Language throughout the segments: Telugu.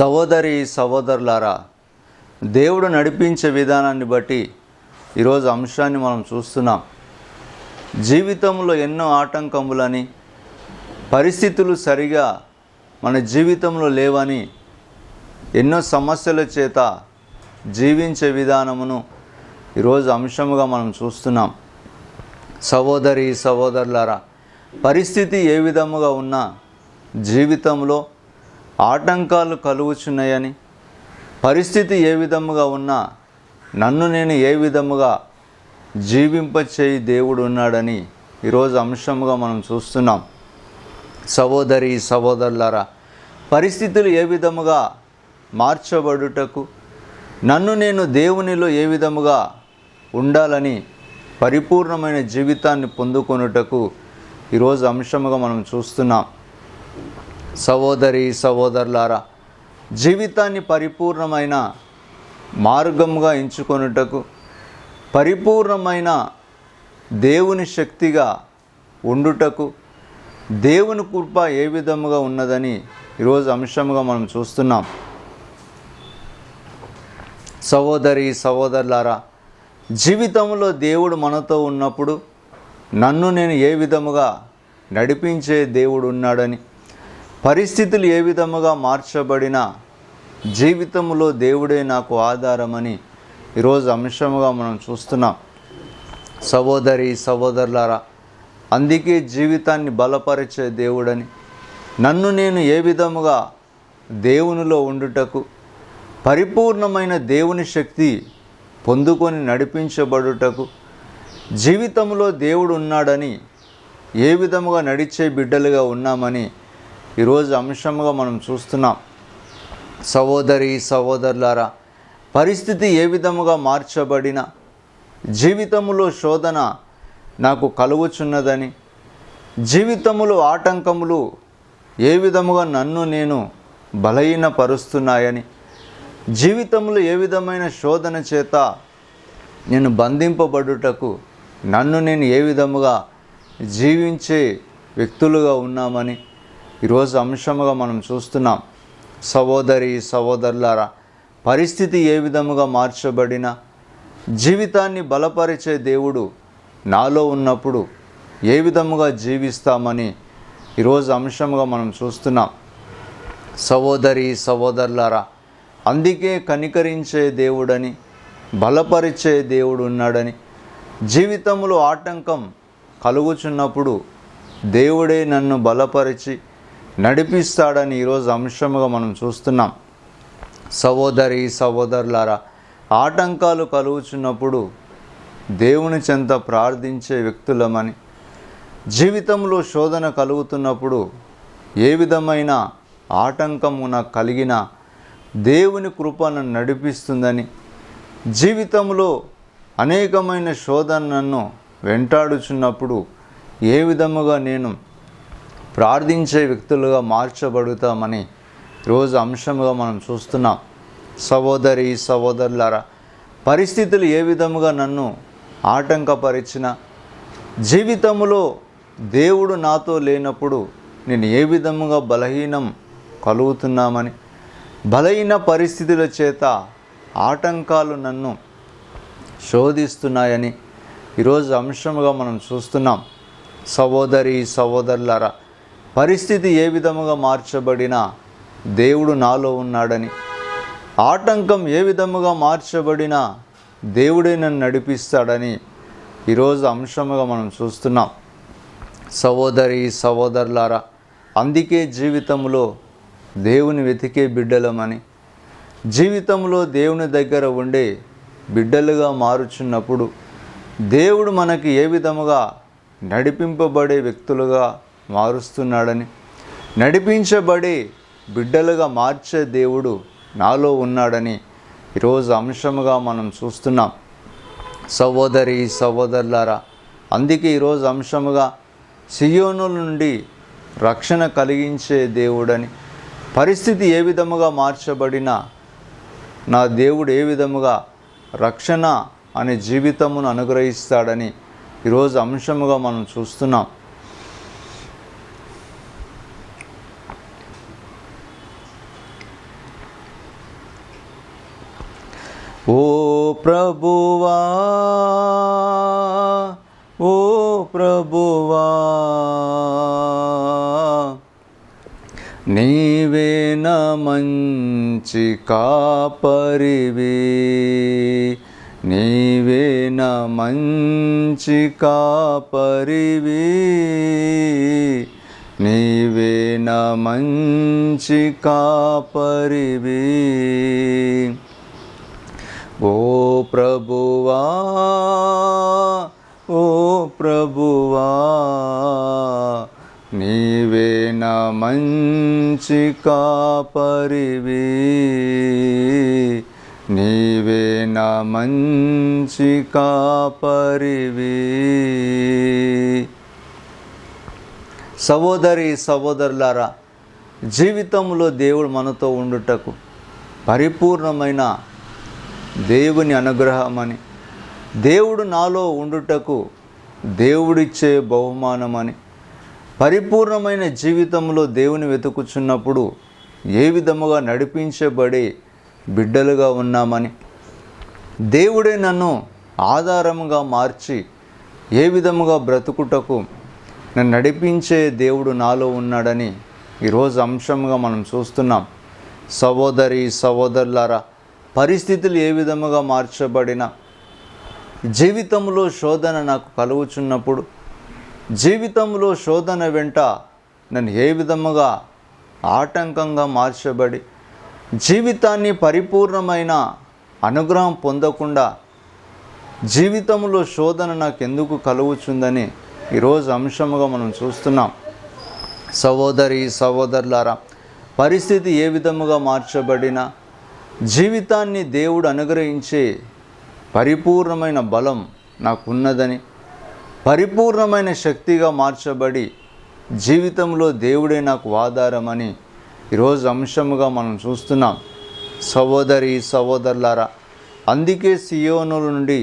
సహోదరి సహోదరులారా, దేవుడు నడిపించే విధానాన్ని బట్టి ఈరోజు అంశాన్ని మనం చూస్తున్నాం. జీవితంలో ఎన్నో ఆటంకములని, పరిస్థితులు సరిగా మన జీవితంలో లేవని, ఎన్నో సమస్యల చేత జీవించే విధానమును ఈరోజు అంశముగా మనం చూస్తున్నాం. సహోదరి సహోదరులారా, పరిస్థితి ఏ విధముగా ఉన్నా జీవితంలో ఆటంకాలు కలుగుచున్నాయని, పరిస్థితి ఏ విధముగా ఉన్నా నన్ను నేను ఏ విధముగా జీవింపచేయి దేవుడు ఉన్నాడని ఈరోజు అంశముగా మనం చూస్తున్నాం. సహోదరి సహోదరులారా, పరిస్థితులు ఏ విధముగా మార్చబడుటకు, నన్ను నేను దేవునిలో ఏ విధముగా ఉండాలని, పరిపూర్ణమైన జీవితాన్ని పొందుకొనుటకు ఈరోజు అంశముగా మనం చూస్తున్నాం. సహోదరి సహోదరులారా, జీవితాన్ని పరిపూర్ణమైన మార్గముగా ఎంచుకొనుటకు, పరిపూర్ణమైన దేవుని శక్తిగా ఉండుటకు దేవుని కృప ఏ విధముగా ఉన్నదని ఈరోజు అంశముగా మనం చూస్తున్నాం. సహోదరి సహోదరులారా, జీవితంలో దేవుడు మనతో ఉన్నప్పుడు నన్ను నేను ఏ విధముగా నడిపించే దేవుడు ఉన్నాడని, పరిస్థితులు ఏ విధముగా మార్చబడినా జీవితంలో దేవుడే నాకు ఆధారమని ఈరోజు అంశముగా మనం చూస్తున్నాం. సహోదరి సహోదరులారా, అందుకే జీవితాన్ని బలపరిచే దేవుడని, నన్ను నేను ఏ విధముగా దేవునిలో ఉండుటకు, పరిపూర్ణమైన దేవుని శక్తి పొందుకొని నడిపించబడుటకు, జీవితంలో దేవుడు ఉన్నాడని, ఏ విధముగా నడిచే బిడ్డలుగా ఉన్నామని ఈరోజు అంశముగా మనం చూస్తున్నాం. సహోదరి సహోదరులారా, పరిస్థితి ఏ విధముగా మార్చబడిన, జీవితములో శోధన నాకు కలుగుచున్నదని, జీవితములో ఆటంకములు ఏ విధముగా నన్ను నేను బలహీనపరుస్తున్నాయని, జీవితంలో ఏ విధమైన శోధన చేత నేను బంధింపబడుటకు, నన్ను నేను ఏ విధముగా జీవించే వ్యక్తులుగా ఉన్నామని ఈరోజు అంశముగా మనం చూస్తున్నాం. సహోదరి సహోదరులారా, పరిస్థితి ఏ విధముగా మార్చబడిన, జీవితాన్ని బలపరిచే దేవుడు నాలో ఉన్నప్పుడు ఏ విధముగా జీవిస్తామని ఈరోజు అంశముగా మనం చూస్తున్నాం. సహోదరి సహోదరులారా, అందుకే కనికరించే దేవుడని, బలపరిచే దేవుడు ఉన్నాడని, జీవితంలో ఆటంకం కలుగుచున్నప్పుడు దేవుడే నన్ను బలపరిచి నడిపిస్తాడని ఈరోజు అంశముగా మనం చూస్తున్నాం. సహోదరి సహోదరులారా, ఆటంకాలు కలుగుచున్నప్పుడు దేవుని చెంత ప్రార్థించే వ్యక్తులమని, జీవితంలో శోధన కలుగుతున్నప్పుడు ఏ విధమైన ఆటంకము నాకు కలిగిన దేవుని కృప నన్ను నడిపిస్తుందని, జీవితంలో అనేకమైన శోధన నన్ను వెంటాడుచున్నప్పుడు ఏ విధముగా నేను ప్రార్థించే వ్యక్తులుగా మార్చబడుతామని రోజు అంశముగా మనం చూస్తున్నాం. సహోదరి సహోదరులారా, పరిస్థితులు ఏ విధముగా నన్ను ఆటంకపరిచిన, జీవితంలో దేవుడు నాతో లేనప్పుడు నేను ఏ విధముగా బలహీనం కలుగుతున్నామని, బలహీన పరిస్థితుల చేత ఆటంకాలు నన్ను శోధిస్తున్నాయని ఈరోజు అంశముగా మనం చూస్తున్నాం. సహోదరి సహోదరులారా, పరిస్థితి ఏ విధముగా మార్చబడినా దేవుడు నాలో ఉన్నాడని, ఆటంకం ఏ విధముగా మార్చబడినా దేవుడే నన్ను నడిపిస్తాడని ఈరోజు అంశముగా మనం చూస్తున్నాం. సహోదరి సహోదరులారా, అందుకే జీవితంలో దేవుని వెతికే బిడ్డలమని, జీవితంలో దేవుని దగ్గర ఉండే బిడ్డలుగా మారుచున్నప్పుడు దేవుడు మనకి ఏ విధముగా నడిపింపబడే వ్యక్తులుగా మారుస్తున్నాడని, నడిపించబడే బిడ్డలుగా మార్చే దేవుడు నాలో ఉన్నాడని ఈరోజు అంశముగా మనం చూస్తున్నాం. సహోదరి సహోదరులారా, అందుకే ఈరోజు అంశముగా సియోను నుండి రక్షణ కలిగించే దేవుడని, పరిస్థితి ఏ విధముగా మార్చబడినా నా దేవుడు ఏ విధముగా రక్షణ అనే జీవితమును అనుగ్రహిస్తాడని ఈరోజు అంశముగా మనం చూస్తున్నాం. ఓ ప్రభువా, ఓ ప్రభువా, నీవే నా మంచి కాపరివి, నీవే నా మంచి కాపరివి, నీవే నా మంచి కాపరివి. ఓ ప్రభువా, ఓ ప్రభువా, నీవే నా మంచి కాపరివి, నీవే నా మంచి కాపరివి. సహోదరి సహోదరులారా, జీవితంలో దేవుడు మనతో ఉండుటకు పరిపూర్ణమైన దేవుని అనుగ్రహమని, దేవుడు నాలో ఉండుటకు దేవుడిచ్చే బహుమానమని, పరిపూర్ణమైన జీవితంలో దేవుని వెతుకుచున్నప్పుడు ఏ విధముగా నడిపించబడే బిడ్డలుగా ఉన్నామని, దేవుడే నన్ను ఆధారముగా మార్చి ఏ విధముగా బ్రతుకుటకు నన్ను నడిపించే దేవుడు నాలో ఉన్నాడని ఈరోజు అంశంగా మనం చూస్తున్నాం. సహోదరి సహోదరులారా, పరిస్థితులు ఏ విధముగా మార్చబడిన, జీవితంలో శోధన నాకు కలుగుచున్నప్పుడు, జీవితంలో శోధన వెంట నన్ను ఏ విధముగా ఆటంకంగా మార్చబడి జీవితాన్ని పరిపూర్ణమైన అనుగ్రహం పొందకుండా జీవితంలో శోధన నాకు ఎందుకు కలుగుచుందని ఈరోజు అంశముగా మనం చూస్తున్నాం. సహోదరి సహోదరులారా, పరిస్థితి ఏ విధముగా మార్చబడినా జీవితాన్ని దేవుడు అనుగ్రహించే పరిపూర్ణమైన బలం నాకున్నదని, పరిపూర్ణమైన శక్తిగా మార్చబడి జీవితంలో దేవుడే నాకు ఆధారమని ఈరోజు అంశముగా మనం చూస్తున్నాం. సహోదరి సహోదరులారా, అందుకే సియోనుల నుండి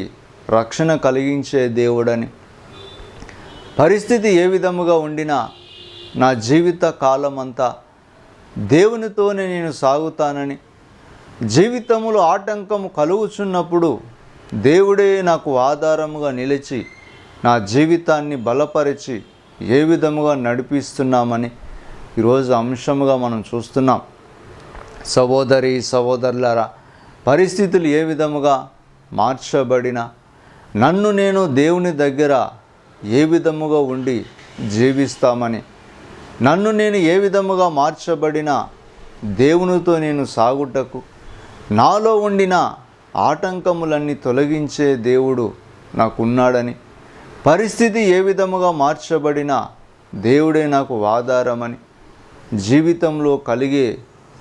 రక్షణ కలిగించే దేవుడని, పరిస్థితి ఏ విధముగా ఉండినా నా జీవిత కాలమంతా దేవునితోనే నేను సాగుతానని, జీవితంలో ఆటంకము కలుగుచున్నప్పుడు దేవుడే నాకు ఆధారముగా నిలిచి నా జీవితాన్ని బలపరిచి ఏ విధముగా నడిపిస్తున్నామని ఈరోజు అంశముగా మనం చూస్తున్నాం. సహోదరి సహోదరులారా, పరిస్థితులు ఏ విధముగా మార్చబడినా నన్ను నేను దేవుని దగ్గర ఏ విధముగా ఉండి జీవిస్తామని, నన్ను నేను ఏ విధముగా మార్చబడినా దేవునితో నేను సాగుటకు నాలో ఉండిన ఆటంకములన్నీ తొలగించే దేవుడు నాకున్నాడని, పరిస్థితి ఏ విధముగా మార్చబడినా దేవుడే నాకు ఆధారమని, జీవితంలో కలిగే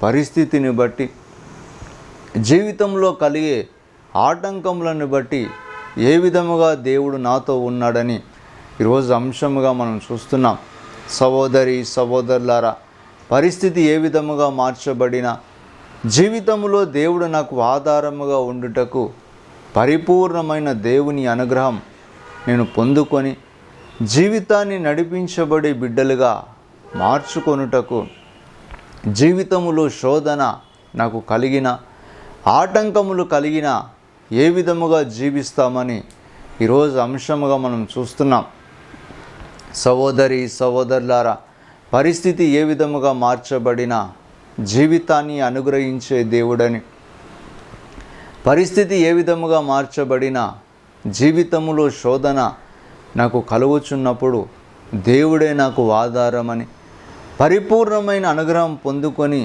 పరిస్థితిని బట్టి, జీవితంలో కలిగే ఆటంకములను బట్టి ఏ విధముగా దేవుడు నాతో ఉన్నాడని ఈరోజు అంశముగా మనం చూస్తున్నాం. సహోదరి సహోదరులారా, పరిస్థితి ఏ విధముగా మార్చబడినా జీవితంలో దేవుడు నాకు ఆధారముగా ఉండుటకు పరిపూర్ణమైన దేవుని అనుగ్రహం నేను పొందుకొని జీవితాన్ని నడిపించబడే బిడ్డలుగా మార్చుకొనుటకు, జీవితములో శోధన నాకు కలిగిన, ఆటంకములు కలిగిన ఏ విధముగా జీవిస్తామని ఈరోజు అంశముగా మనం చూస్తున్నాం. సహోదరి సహోదరులారా, పరిస్థితి ఏ విధముగా మార్చబడినా జీవితాన్ని అనుగ్రహించే దేవుడని, పరిస్థితి ఏ విధముగా మార్చబడినా జీవితములో శోధన నాకు కలుగుచున్నప్పుడు దేవుడే నాకు ఆధారమని, పరిపూర్ణమైన అనుగ్రహం పొందుకొని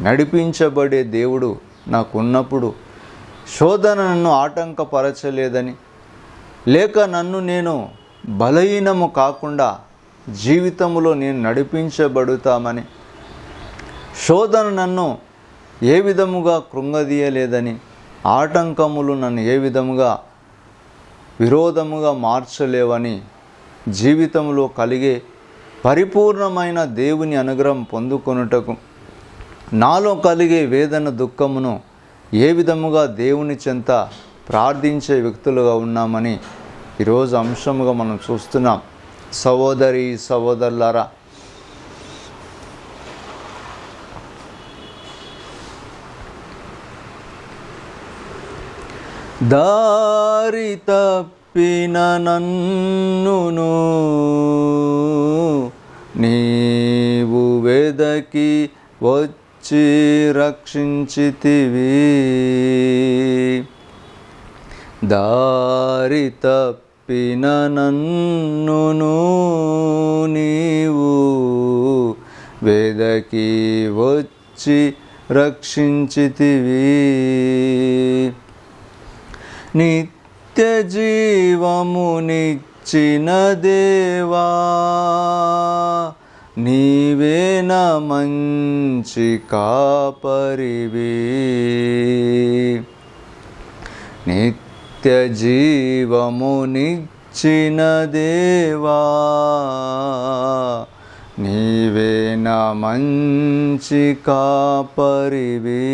నడిపించబడే దేవుడు నాకు ఉన్నప్పుడు శోధన నన్ను ఆటంకపరచలేదని, లేక నన్ను నేను బలహీనము కాకుండా జీవితంలో నేను నడిపించబడుతామని, శోధన నన్ను ఏ విధముగా కృంగదీయలేదని, ఆటంకములు నన్ను ఏ విధముగా విరోధముగా మార్చలేవని, జీవితంలో కలిగే పరిపూర్ణమైన దేవుని అనుగ్రహం పొందుకొనుటకు, నాలో కలిగే వేదన దుఃఖమును ఏ విధముగా దేవుని చెంత ప్రార్థించే వ్యక్తులుగా ఉన్నామని ఈరోజు అంశముగా మనం చూస్తున్నాం. సహోదరి సహోదరులారా, దారి తప్పిన నన్నును నీవు వెదకి వచ్చి రక్షించితివి. దారి తప్పిన నన్నును నీవు వెదకి వచ్చి రక్షించితివి. నిత్య జీవమునిచ్చిన దేవా, నీవే నా మంచి కాపరివి. నిత్య జీవమునిచ్చిన దేవా, నీవే నా మంచి కాపరివి.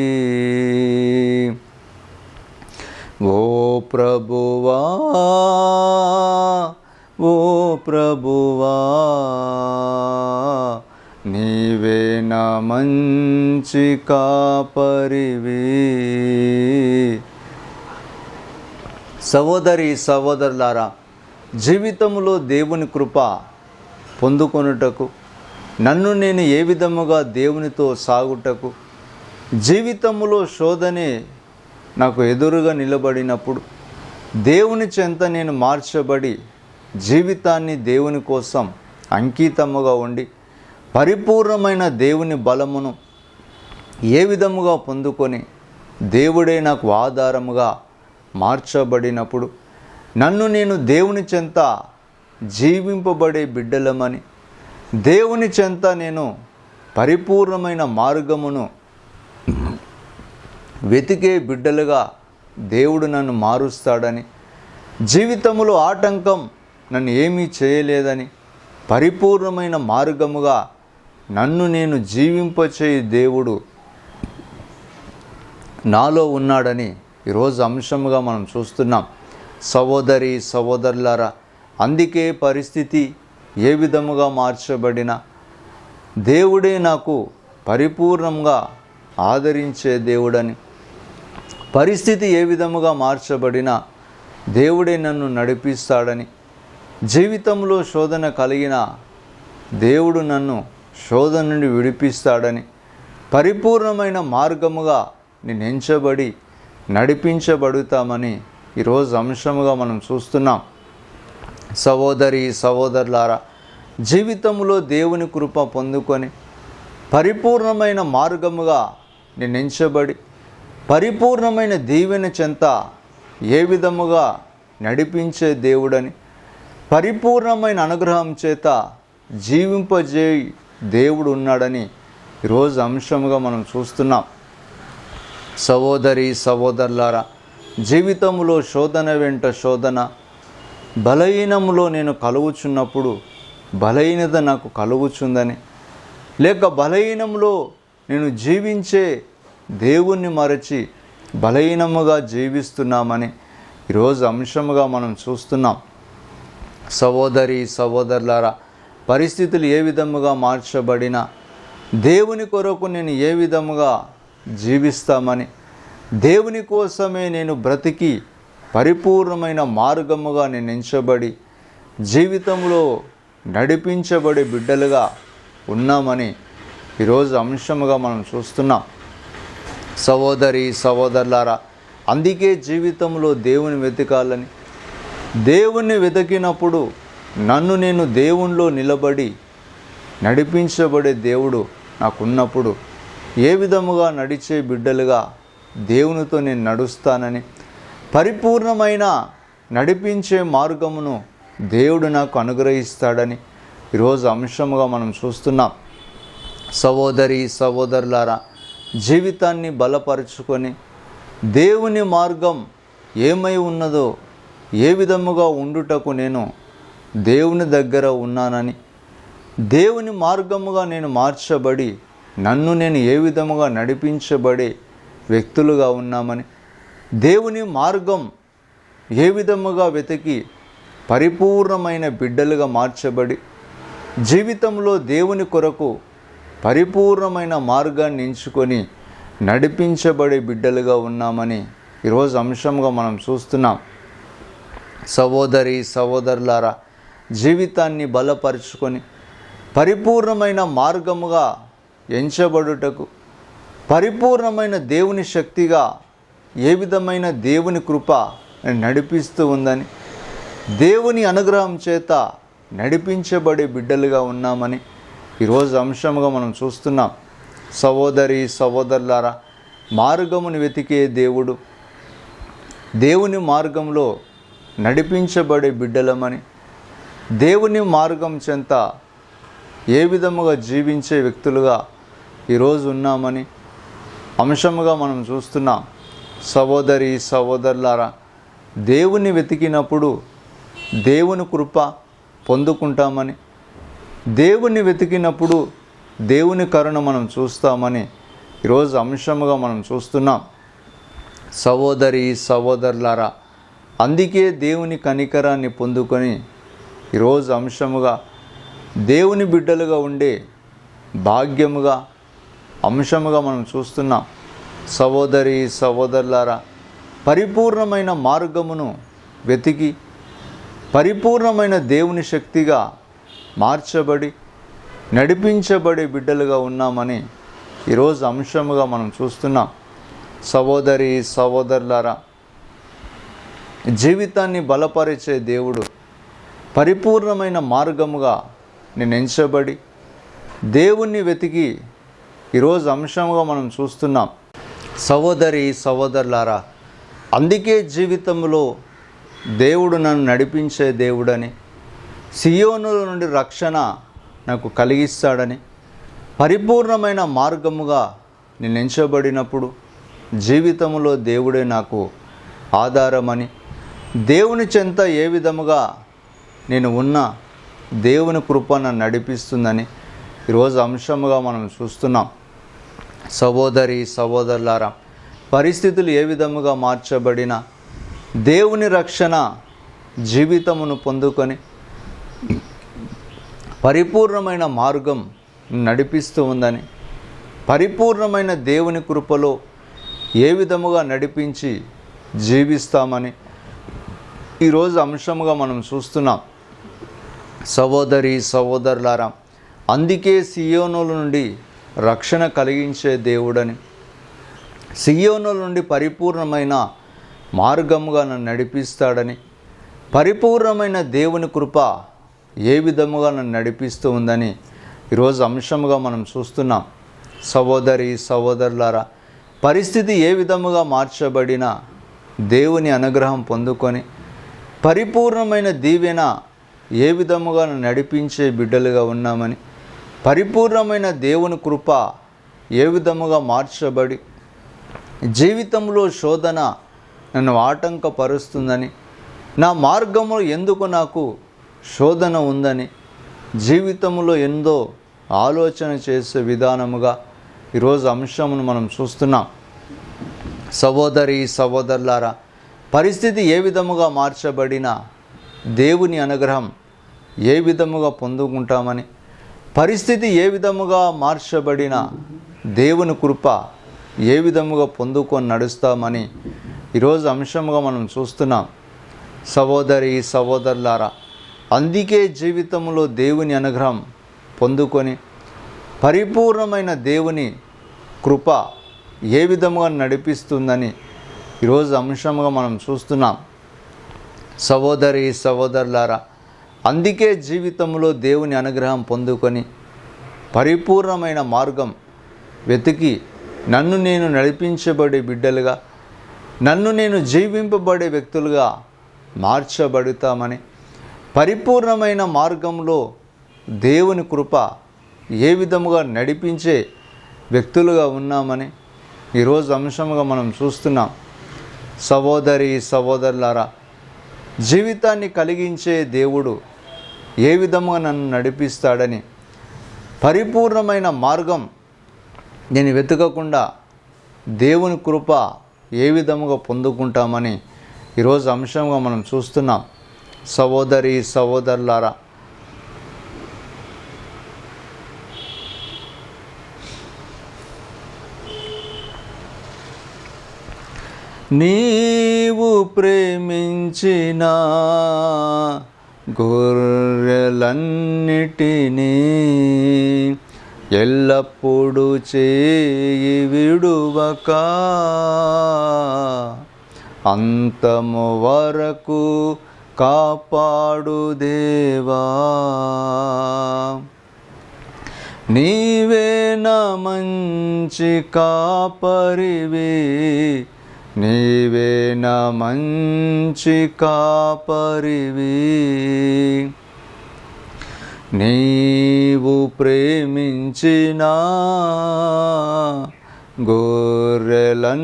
ఓ ప్రభువా, ఓ ప్రభువా, నీవే నా మంచి కాపరివి. సహోదరి సహోదరులారా, జీవితంలో దేవుని కృప పొందుకొనుటకు, నన్ను నేను ఏ విధముగా దేవునితో సాగుటకు, జీవితంలో శోధనే నాకు ఎదురుగా నిలబడినప్పుడు దేవుని చెంత నేను మార్చబడి జీవితాన్ని దేవుని కోసం అంకితముగా ఉండి పరిపూర్ణమైన దేవుని బలమును ఏ విధముగా పొందుకొని దేవుడే నాకు ఆధారముగా మార్చబడినప్పుడు నన్ను నేను దేవుని చెంత జీవింపబడే బిడ్డలమని, దేవుని చెంత నేను పరిపూర్ణమైన మార్గమును వెతికే బిడ్డలుగా దేవుడు నన్ను మారుస్తాడని, జీవితంలో ఆటంకం నన్ను ఏమీ చేయలేదని, పరిపూర్ణమైన మార్గముగా నన్ను నేను జీవింపచేయి దేవుడు నాలో ఉన్నాడని ఈరోజు అంశముగా మనం చూస్తున్నాం. సహోదరి సహోదరులారా, అందుకే పరిస్థితి ఏ విధముగా మార్చబడినా దేవుడే నాకు పరిపూర్ణంగా ఆదరించే దేవుడని, పరిస్థితి ఏ విధముగా మార్చబడినా దేవుడే నన్ను నడిపిస్తాడని, జీవితంలో శోధన కలిగిన దేవుడు నన్ను శోధన నుండి విడిపిస్తాడని, పరిపూర్ణమైన మార్గముగా నేను ఎంచబడి నడిపించబడుతామని ఈరోజు అంశముగా మనం చూస్తున్నాం. సహోదరి సహోదరులారా, జీవితంలో దేవుని కృప పొందుకొని పరిపూర్ణమైన మార్గముగా నేను ఎంచబడి పరిపూర్ణమైన దీవెన చెంత ఏ విధముగా నడిపించే దేవుడని, పరిపూర్ణమైన అనుగ్రహం చేత జీవింపజే దేవుడు ఉన్నాడని ఈరోజు అంశముగా మనం చూస్తున్నాం. సహోదరి సహోదరులారా, జీవితంలో శోధన వెంట శోధన, బలహీనములో నేను కలుగుచున్నప్పుడు బలహీనత నాకు కలుగుచుందని, లేక బలహీనంలో నేను జీవించే దేవుణ్ణి మరచి బలహీనముగా జీవిస్తున్నామని ఈరోజు అంశముగా మనం చూస్తున్నాం. సహోదరి సహోదరులారా, పరిస్థితులు ఏ విధముగా మార్చబడినా దేవుని కొరకు నేను ఏ విధముగా జీవిస్తామని, దేవుని కోసమే నేను బ్రతికి పరిపూర్ణమైన మార్గముగా నేను ఎంచబడి జీవితంలో నడిపించబడే బిడ్డలుగా ఉన్నామని ఈరోజు అంశముగా మనం చూస్తున్నాం. సహోదరి సహోదరులారా, అందుకే జీవితంలో దేవుని వెతకాలని, దేవుణ్ణి వెతికినప్పుడు నన్ను నేను దేవునిలో నిలబడి నడిపించబడే దేవుడు నాకున్నప్పుడు ఏ విధముగా నడిచే బిడ్డలుగా దేవునితో నేను నడుస్తానని, పరిపూర్ణమైన నడిపించే మార్గమును దేవుడు నాకు అనుగ్రహిస్తాడని ఈరోజు అంశముగా మనం చూస్తున్నాం. సహోదరి సహోదరులారా, జీవితాన్ని బలపరుచుకొని దేవుని మార్గం ఏమై ఉన్నదో ఏ విధముగా ఉండుటకు నేను దేవుని దగ్గర ఉన్నానని, దేవుని మార్గముగా నేను మార్చబడి నన్ను నేను ఏ విధముగా నడిపించబడే వ్యక్తులుగా ఉన్నామని, దేవుని మార్గం ఏ విధముగా వెతికి పరిపూర్ణమైన బిడ్డలుగా మార్చబడి జీవితంలో దేవుని కొరకు పరిపూర్ణమైన మార్గాన్ని ఎంచుకొని నడిపించబడే బిడ్డలుగా ఉన్నామని ఈరోజు అంశంగా మనం చూస్తున్నాం. సహోదరి సహోదరులారా, జీవితాన్ని బలపరుచుకొని పరిపూర్ణమైన మార్గముగా ఎంచబడుటకు, పరిపూర్ణమైన దేవుని శక్తిగా ఏ విధమైన దేవుని కృప నడిపిస్తూ ఉందని, దేవుని అనుగ్రహం చేత నడిపించబడే బిడ్డలుగా ఉన్నామని ఈరోజు అంశంగా మనం చూస్తున్నాం. సహోదరి సహోదరులారా, మార్గమును వెతికే దేవుడు, దేవుని మార్గంలో నడిపించబడే బిడ్డలమని, దేవుని మార్గం చెంత ఏ విధముగా జీవించే వ్యక్తులుగా ఈరోజు ఉన్నామని అంశముగా మనం చూస్తున్నాం. సహోదరి సహోదరులారా, దేవుని వెతికినప్పుడు దేవుని కృప పొందుకుంటామని, దేవుని వెతికినప్పుడు దేవుని కరుణ మనం చూస్తామని ఈరోజు అంశముగా మనం చూస్తున్నాం. సహోదరి సహోదరులారా, అందుకే దేవుని కనికరాన్ని పొందుకొని ఈరోజు అంశముగా దేవుని బిడ్డలుగా ఉండే భాగ్యముగా అంశముగా మనం చూస్తున్నాం. సహోదరి సహోదరులారా, పరిపూర్ణమైన మార్గమును వెతికి పరిపూర్ణమైన దేవుని శక్తిగా మార్చబడి నడిపించబడే బిడ్డలుగా ఉన్నామని ఈరోజు అంశముగా మనం చూస్తున్నాం. సహోదరి సహోదరులారా, జీవితాన్ని బలపరిచే దేవుడు పరిపూర్ణమైన మార్గముగా నేను ఎంచబడి దేవుణ్ణి వెతికి ఈరోజు అంశంగా మనం చూస్తున్నాం. సహోదరి సహోదరులారా, అందుకే జీవితంలో దేవుడు నన్ను నడిపించే దేవుడని, సియోనుల నుండి రక్షణ నాకు కలిగిస్తాడని, పరిపూర్ణమైన మార్గముగా నేను ఎంచబడినప్పుడు జీవితంలో దేవుడే నాకు ఆధారమని, దేవుని చెంత ఏ విధముగా నేను ఉన్నా దేవుని కృప నన్ను నడిపిస్తుందని ఈరోజు అంశముగా మనం చూస్తున్నాం. సహోదరి సహోదరులారా, పరిస్థితులు ఏ విధముగా మార్చబడినా దేవుని రక్షణ జీవితమును పొందుకొని పరిపూర్ణమైన మార్గం నడిపిస్తూ ఉందని, పరిపూర్ణమైన దేవుని కృపలో ఏ విధముగా నడిపించి జీవిస్తామని ఈరోజు అంశముగా మనం చూస్తున్నాం. సహోదరి సహోదరులారా, అందుకే సియోనుల నుండి రక్షణ కలిగించే దేవుడని, సియోనుల నుండి పరిపూర్ణమైన మార్గముగా నన్ను నడిపిస్తాడని, పరిపూర్ణమైన దేవుని కృప ఏ విధముగా నన్ను నడిపిస్తూ ఉందని ఈరోజు అంశముగా మనం చూస్తున్నాం. సహోదరి సహోదరులారా, పరిస్థితి ఏ విధముగా మార్చబడినా దేవుని అనుగ్రహం పొందుకొని పరిపూర్ణమైన దీవెన ఏ విధముగా నన్ను నడిపించే బిడ్డలుగా ఉన్నామని, పరిపూర్ణమైన దేవుని కృప ఏ విధముగా మార్చబడి జీవితంలో శోధన నన్ను ఆటంకపరుస్తుందని, నా మార్గంలో ఎందుకు నాకు శోధన ఉందని జీవితంలో ఎంతో ఆలోచన చేసే విధానముగా ఈరోజు అంశమును మనం చూస్తున్నాం. సహోదరి సహోదరులారా, పరిస్థితి ఏ విధముగా మార్చబడినా దేవుని అనుగ్రహం ఏ విధముగా పొందుకుంటామని, పరిస్థితి ఏ విధముగా మార్చబడినా దేవుని కృప ఏ విధముగా పొందుకొని నడుస్తామని ఈరోజు అంశముగా మనం చూస్తున్నాం. సహోదరి సహోదరులారా, అందుకే జీవితంలో దేవుని అనుగ్రహం పొందుకొని పరిపూర్ణమైన దేవుని కృప ఏ విధముగా నడిపిస్తుందని ఈరోజు అంశంగా మనం చూస్తున్నాం. సహోదరి సహోదరులారా, అందుకే జీవితంలో దేవుని అనుగ్రహం పొందుకొని పరిపూర్ణమైన మార్గం వెతికి నన్ను నేను నడిపించబడే బిడ్డలుగా, నన్ను నేను జీవింపబడే వ్యక్తులుగా మార్చబడుతామని, పరిపూర్ణమైన మార్గంలో దేవుని కృప ఏ విధముగా నడిపించే వ్యక్తులుగా ఉన్నామని ఈరోజు అంశముగా మనం చూస్తున్నాం. సహోదరి సహోదరులారా, జీవితాన్ని కలిగించే దేవుడు ఏ విధముగా నన్ను నడిపిస్తాడని, పరిపూర్ణమైన మార్గం నేను వెతకకుండా దేవుని కృప ఏ విధముగా పొందుకుంటామని ఈరోజు అంశంగా మనం చూస్తున్నాం. సహోదరి సహోదరులారా, నీవు ప్రేమించిన గొర్రెలన్నిటినీ ఎల్లప్పుడూ చేయి విడువక అంతము వరకు కాపాడు దేవా. నీవే నా మంచి కాపరివి, నీవే నా మంచి కాపరివి. నీవు ప్రేమించిన గొర్రెలన్నిటినీ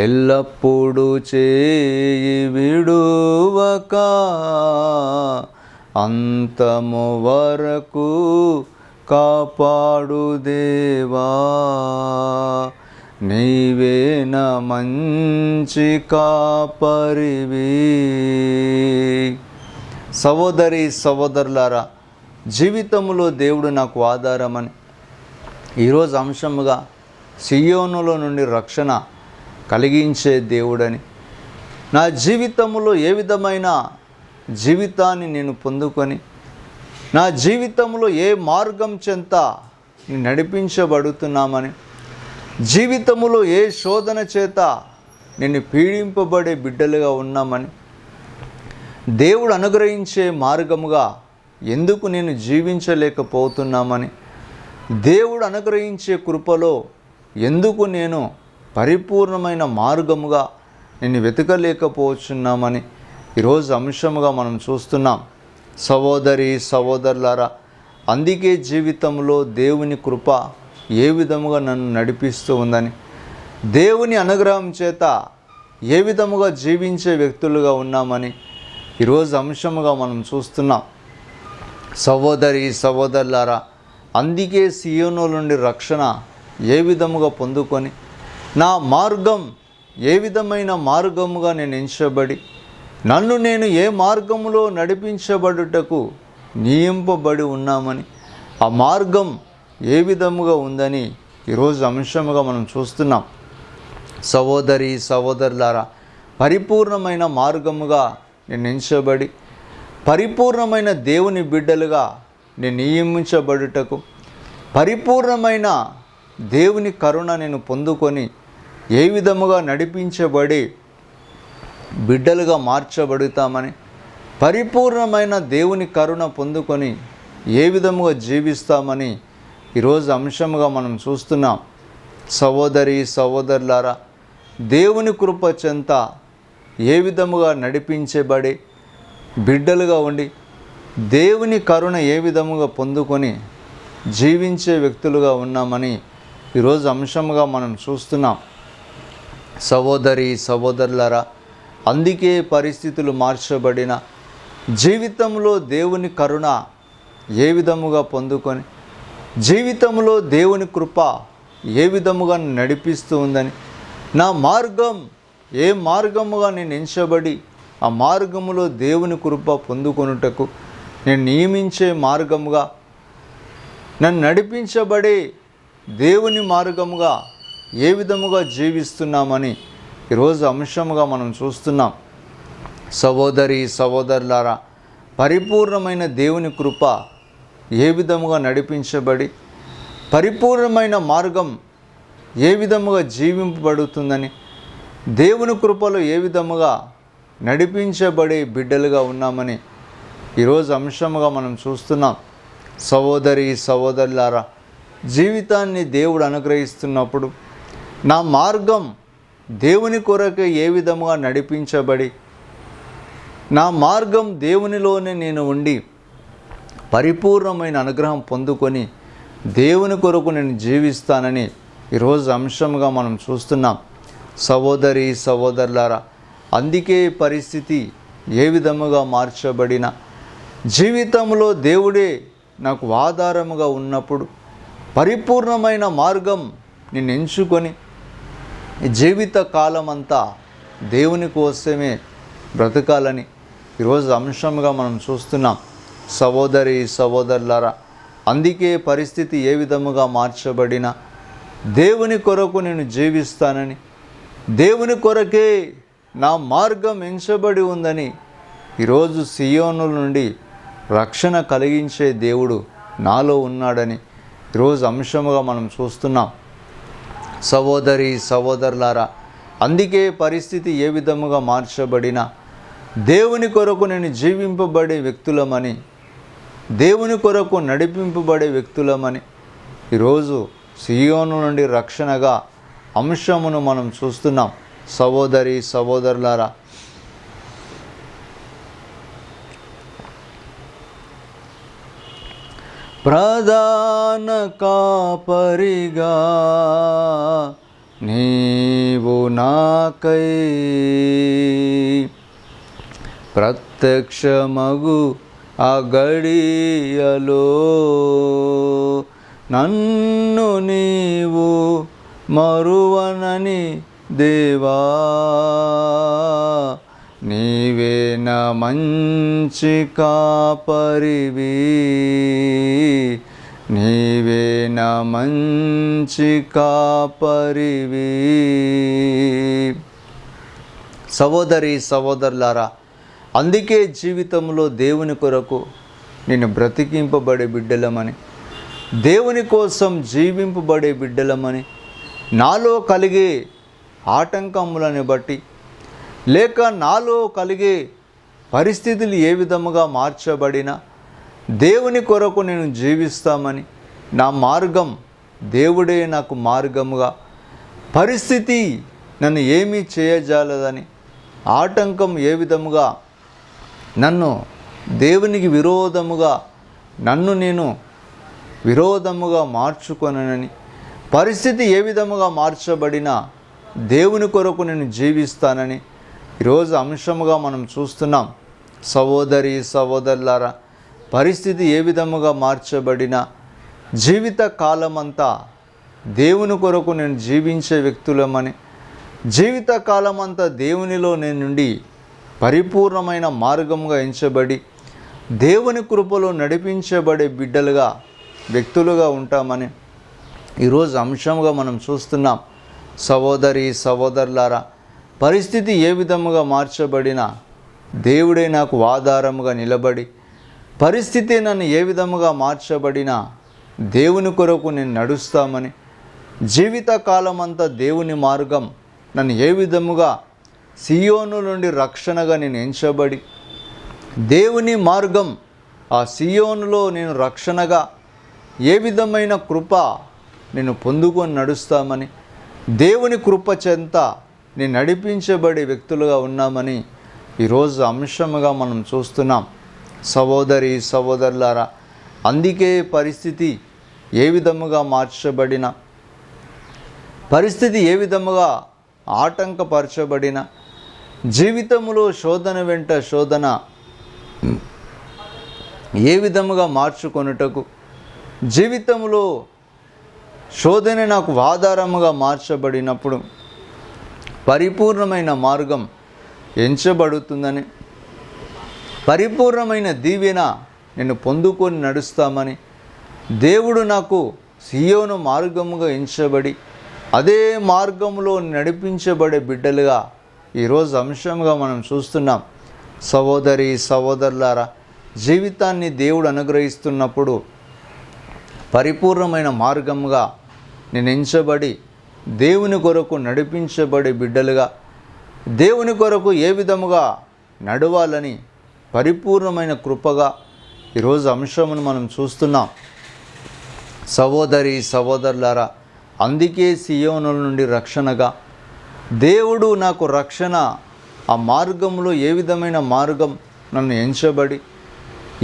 ఎల్లప్పుడూ చేయి విడువక అంతము వరకు కాపాడు దేవా. నీవే నా మంచి కాపరివి. సహోదరి సహోదరులారా, జీవితంలో దేవుడు నాకు ఆధారమని ఈరోజు అంశముగా సియోనులో నుండి రక్షణ కలిగించే దేవుడని, నా జీవితంలో ఏ విధమైన జీవితాన్ని నేను పొందుకొని నా జీవితంలో ఏ మార్గం చెంత నడిపించబడుతున్నామని, జీవితంలో ఏ శోధన చేత నేను పీడింపబడే బిడ్డలుగా ఉన్నామని, దేవుడు అనుగ్రహించే మార్గముగా ఎందుకు నేను జీవించలేకపోతున్నామని, దేవుడు అనుగ్రహించే కృపలో ఎందుకు నేను పరిపూర్ణమైన మార్గముగా నేను వెతకలేకపోతున్నామని ఈరోజు అంశముగా మనం చూస్తున్నాం. సహోదరి సహోదరులారా, అందుకే జీవితంలో దేవుని కృప ఏ విధముగా నన్ను నడిపిస్తూ ఉందని, దేవుని అనుగ్రహం చేత ఏ విధముగా జీవించే వ్యక్తులుగా ఉన్నామని ఈరోజు అంశముగా మనం చూస్తున్నాం. సహోదరి సహోదరులారా, అందుకే సియోను నుండి రక్షణ ఏ విధముగా పొందుకొని నా మార్గం ఏ విధమైన మార్గముగా నేను ఎంచబడి నన్ను నేను ఏ మార్గములో నడిపించబడుటకు నియమింపబడి ఉన్నామని, ఆ మార్గం ఏ విధముగా ఉందని ఈరోజు అంశముగా మనం చూస్తున్నాం. సహోదరి సహోదరులారా, పరిపూర్ణమైన మార్గముగా నేను ఎంచబడి పరిపూర్ణమైన దేవుని బిడ్డలుగా నేను నియమించబడుటకు, పరిపూర్ణమైన దేవుని కరుణ నేను పొందుకొని ఏ విధముగా నడిపించబడి బిడ్డలుగా మార్చబడుతామని, పరిపూర్ణమైన దేవుని కరుణ పొందుకొని ఏ విధముగా జీవిస్తామని ఈరోజు అంశముగా మనం చూస్తున్నాం. సహోదరి సహోదరులారా, దేవుని కృప చెంత ఏ విధముగా నడిపించబడి బిడ్డలుగా ఉండి దేవుని కరుణ ఏ విధముగా పొందుకొని జీవించే వ్యక్తులుగా ఉన్నామని ఈరోజు అంశముగా మనం చూస్తున్నాం. సహోదరి సహోదరులారా, అందుకే పరిస్థితులు మార్చబడిన జీవితంలో దేవుని కరుణ ఏ విధముగా పొందుకొని జీవితంలో దేవుని కృప ఏ విధముగా నడిపిస్తూ ఉందని, నా మార్గం ఏ మార్గముగా నేను ఎంచబడి ఆ మార్గములో దేవుని కృప పొందుకొనుటకు నేను నియమించే మార్గముగా నన్ను నడిపించబడే దేవుని మార్గముగా ఏ విధముగా జీవిస్తున్నామని ఈరోజు అంశముగా మనం చూస్తున్నాం. సహోదరి సహోదరులారా, పరిపూర్ణమైన దేవుని కృప ఏ విధముగా నడిపించబడి పరిపూర్ణమైన మార్గం ఏ విధముగా జీవింపబడుతుందని, దేవుని కృపలో ఏ విధముగా నడిపించబడే బిడ్డలుగా ఉన్నామని ఈరోజు అంశముగా మనం చూస్తున్నాం. సహోదరి సహోదరులారా, జీవితాన్ని దేవుడు అనుగ్రహిస్తున్నప్పుడు నా మార్గం దేవుని కొరకు ఏ విధముగా నడిపించబడి నా మార్గం దేవునిలోనే నేను ఉండి పరిపూర్ణమైన అనుగ్రహం పొందుకొని దేవుని కొరకు నేను జీవిస్తానని ఈరోజు అంశంగా మనం చూస్తున్నాం. సహోదరి సహోదరులారా, అందుకే పరిస్థితి ఏ విధముగా మార్చబడిన జీవితంలో దేవుడే నాకు ఆధారముగా ఉన్నప్పుడు పరిపూర్ణమైన మార్గం నేను ఎంచుకొని జీవిత కాలమంతా దేవుని కోసమే బ్రతకాలని ఈరోజు అంశంగా మనం చూస్తున్నాం. సహోదరి సహోదరులారా, అందుకే పరిస్థితి ఏ విధముగా మార్చబడిన దేవుని కొరకు నేను జీవిస్తానని, దేవుని కొరకే నా మార్గం ఎంచబడి ఉందని ఈరోజు సియోను నుండి రక్షణ కలిగించే దేవుడు నాలో ఉన్నాడని ఈరోజు అంశముగా మనం చూస్తున్నాం. సహోదరి సహోదరులారా, అందుకే పరిస్థితి ఏ విధముగా మార్చబడినా దేవుని కొరకు నేను జీవింపబడే వ్యక్తులమని, దేవుని కొరకు నడిపింపబడే వ్యక్తులమని ఈరోజు సియోను నుండి రక్షణగా అంశమును మనం చూస్తున్నాం. సహోదరి సహోదరులారా, ప్రధాన కాపరిగా నీవు నాకై ప్రత్యక్షమగు ఆ గడియలో నన్ను నీవు మరువనని దేవా, నీవే నా మంచి కాపరివి, నీవే నా మంచి కాపరివి. సహోదరి సహోదరులారా, అందుకే జీవితంలో దేవుని కొరకు నేను బ్రతికింపబడే బిడ్డలమని, దేవుని కోసం జీవింపబడే బిడ్డలమని, నాలో కలిగే ఆటంకములను బట్టి లేక నాలో కలిగే పరిస్థితులు ఏ విధముగా మార్చబడినా దేవుని కొరకు నేను జీవిస్తామని, నా మార్గం దేవుడే నాకు మార్గముగా, పరిస్థితి నన్ను ఏమీ చేయజాలదని, ఆటంకం ఏ విధముగా నన్ను దేవునికి విరోధముగా నన్ను నేను విరోధముగా మార్చుకొనని, పరిస్థితి ఏ విధముగా మార్చబడినా దేవుని కొరకు నేను జీవిస్తానని ఈరోజు అంశముగా మనం చూస్తున్నాం. సహోదరి సహోదరులారా, పరిస్థితి ఏ విధముగా మార్చబడినా జీవిత కాలమంతా దేవుని కొరకు నేను జీవించే వ్యక్తులమని, జీవిత కాలమంతా దేవునిలో నేను నుండి పరిపూర్ణమైన మార్గముగా ఎంచబడి దేవుని కృపలో నడిపించబడే బిడ్డలుగా వ్యక్తులుగా ఉంటామని ఈరోజు అంశంగా మనం చూస్తున్నాం. సహోదరి సహోదరులారా, పరిస్థితి ఏ విధముగా మార్చబడినా దేవుడే నాకు ఆధారముగా నిలబడి, పరిస్థితి నన్ను ఏ విధముగా మార్చబడినా దేవుని కొరకు నేను నడుస్తామని, జీవిత కాలమంతా దేవుని మార్గం నన్ను ఏ విధముగా సియోను నుండి రక్షణగా నేను ఎంచబడి, దేవుని మార్గం ఆ సియోనులో నేను రక్షణగా ఏ విధమైన కృప నేను పొందుకొని నడుస్తామని, దేవుని కృప చెంత నేను నడిపించబడే వ్యక్తులుగా ఉన్నామని ఈరోజు అంశముగా మనం చూస్తున్నాం. సహోదరి సహోదరులారా, అందుకే పరిస్థితి ఏ విధముగా మార్చబడిన, పరిస్థితి ఏ విధముగా ఆటంకపరచబడిన, జీవితంలో శోధన వెంట శోధన ఏ విధముగా మార్చుకొనుటకు, జీవితంలో శోధన నాకు ఆధారముగా మార్చబడినప్పుడు పరిపూర్ణమైన మార్గం ఎంచబడుతుందని, పరిపూర్ణమైన దీవెన నేను పొందుకొని నడుస్తామని, దేవుడు నాకు సియోను మార్గముగా ఎంచబడి అదే మార్గంలో నడిపించబడే బిడ్డలుగా ఈరోజు అంశంగా మనం చూస్తున్నాం. సహోదరి సహోదరులారా, జీవితాన్ని దేవుడు అనుగ్రహిస్తున్నప్పుడు పరిపూర్ణమైన మార్గముగా నేను ఎంచబడి దేవుని కొరకు నడిపించబడే బిడ్డలుగా, దేవుని కొరకు ఏ విధముగా నడవాలని పరిపూర్ణమైన కృపగా ఈరోజు అంశమును మనం చూస్తున్నాం. సహోదరి సహోదరులారా, అందుకే సియోను నుండి రక్షణగా దేవుడు నాకు రక్షణ, ఆ మార్గంలో ఏ విధమైన మార్గం నన్ను ఎంచబడి,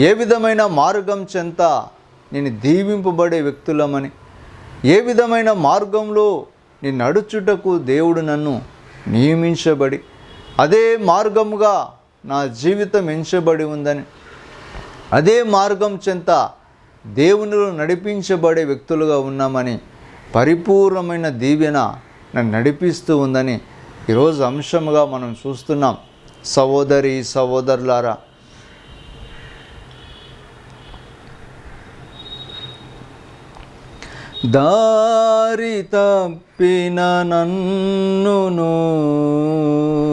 ఏ విధమైన మార్గం చెంత నేను దీవింపబడే వ్యక్తులమని, ఏ విధమైన మార్గంలో నేను నడుచుటకు దేవుడు నన్ను నియమించబడి అదే మార్గముగా నా జీవితం ఎంచబడి ఉందని, అదే మార్గం చెంత దేవునిలో నడిపించబడే వ్యక్తులుగా ఉన్నామని, పరిపూర్ణమైన దీవెన నన్ను నడిపిస్తూ ఉందని ఈరోజు అంశముగా మనం చూస్తున్నాం. సహోదరి సహోదరులారా, దారి తప్పిన నన్నును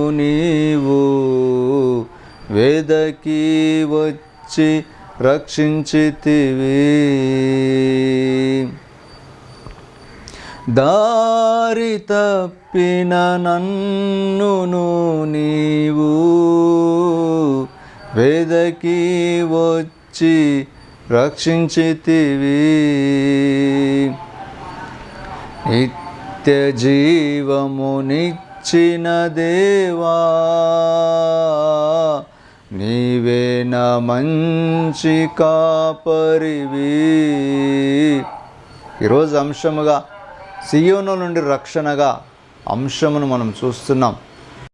నీవు వెదకి వచ్చి రక్షించితివి. దారి తప్పిన నన్నును నీవు వెదకి వచ్చి రక్షించితివి. నిత్య జీవమునిచ్చిన దేవా, నీవే నా మంచి కాపరివి. ఈరోజు అంశముగా సియోను నుండి రక్షణగా అంశమును మనం చూస్తున్నాం.